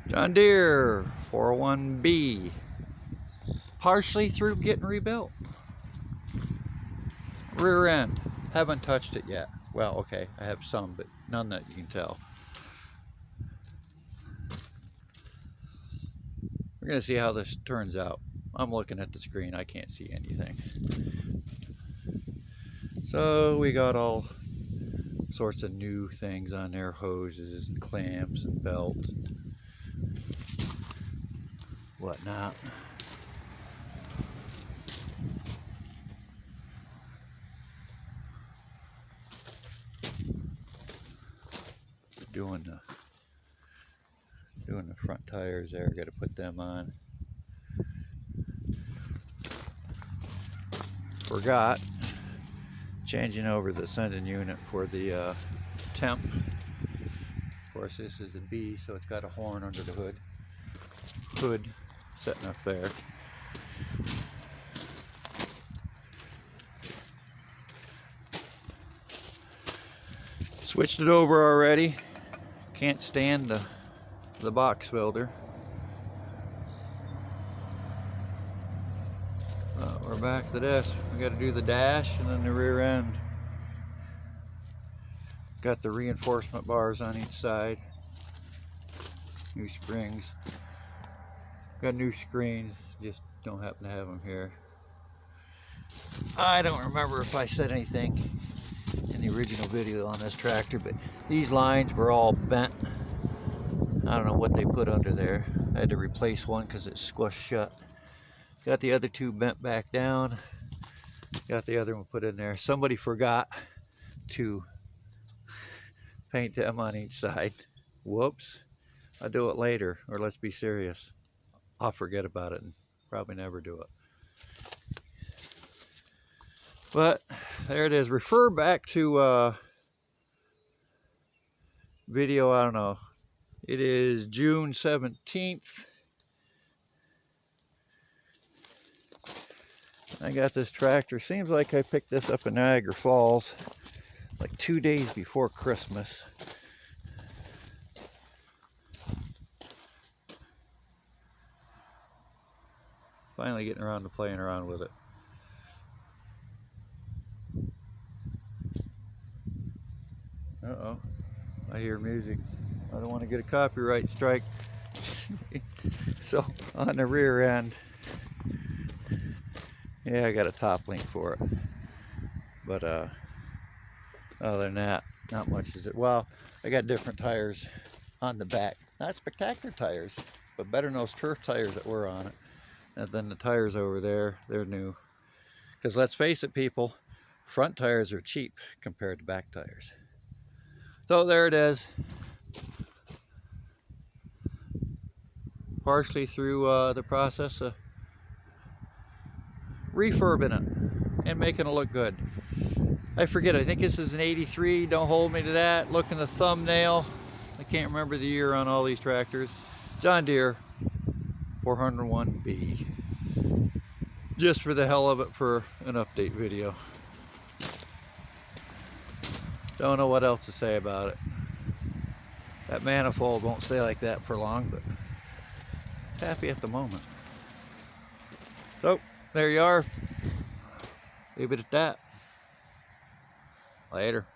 John Deere 401B, partially through getting rebuilt. Rear end, haven't touched it yet. Well, okay, I have some, but none that you can tell. We're gonna see how this turns out. I'm looking at the screen, I can't see anything. So we got all sorts of new things on there, hoses and clamps and belts and whatnot. Doing the front tires there, got to put them on. Forgot changing over the sending unit for the temp. Of course, this is a B, so it's got a horn under the hood sitting up there. Switched it over already. Can't stand the box builder. We're back to this. We got to do the dash and then the rear end. Got the reinforcement bars on each side. New springs. Got new screens, just don't happen to have them here. I don't remember if I said anything in the original video on this tractor, but these lines were all bent. I don't know what they put under there. I had to replace one because it's squished shut. Got the other two bent back down. Got the other one put in there. Somebody forgot to paint them on each side. Whoops. I'll do it later, or let's be serious. I'll forget about it and probably never do it. But there it is. Refer back to video, I don't know. It is June 17th. I got this tractor. Seems like I picked this up in Niagara Falls like 2 days before Christmas. Finally getting around to playing around with it. Uh-oh, I hear music. I don't want to get a copyright strike. So on the rear end, yeah, I got a top link for it. But other than that, not much is it. Well, I got different tires on the back. Not spectacular tires, but better than those turf tires that were on it. And then the tires over there, they're new. Because let's face it, people, front tires are cheap compared to back tires. So there it is. Partially through the process of refurbing it and making it look good. I forget, I think this is an 83, don't hold me to that. Look in the thumbnail. I can't remember the year on all these tractors. John Deere 401B. Just for the hell of it, for an update video. Don't know what else to say about it. That manifold won't stay like that for long, but happy at the moment. So there you are. Leave it at that. Later.